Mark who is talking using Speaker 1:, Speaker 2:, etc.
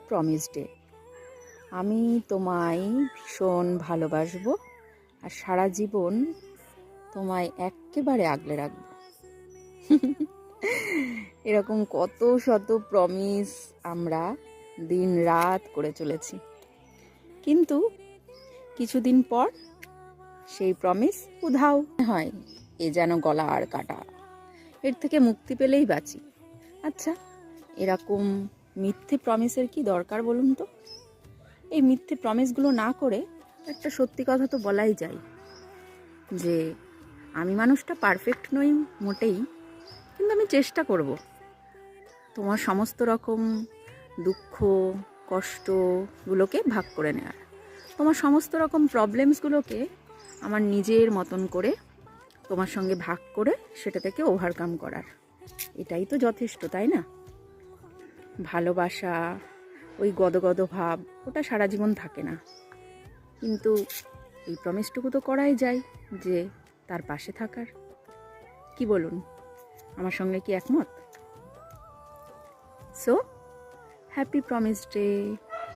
Speaker 1: Promise day. আমি তোমায় ভীষণ ভালোবাসবো আর সারা জীবন তোমায় একেবারে আগলে রাখবো। এরকম কত শত প্রমিস আমরা দিন রাত করে চলেছি, কিন্তু কিছুদিন পর সেই প্রমিস উধাও হয়। এ যেন গলা আর কাটা, এর থেকে মুক্তি পেলেই বাঁচি। আচ্ছা, এরকম মিথ্যে প্রমিসের কি দরকার বলুন তো? এই মিথ্যে প্রমিসগুলো না করে একটা সত্যি কথা তো বলাই যায় যে আমি মানুষটা পারফেক্ট নই মোটেই, কিন্তু আমি চেষ্টা করব তোমার সমস্ত রকম দুঃখ কষ্টগুলোকে ভাগ করে নেওয়ার, তোমার সমস্ত রকম প্রবলেমসগুলোকে আমার নিজের মতন করে তোমার সঙ্গে ভাগ করে সেটা থেকে ওভারকাম করার। এটাই তো যথেষ্ট, তাই না? ভালোবাসা, ওই গদগদ ভাব, ওটা সারা জীবন থাকে না, কিন্তু এই প্রমিসটুকু তো করাই যায় যে তার পাশে থাকার। কি বলুন, আমার সঙ্গে কি একমত? So happy promise day.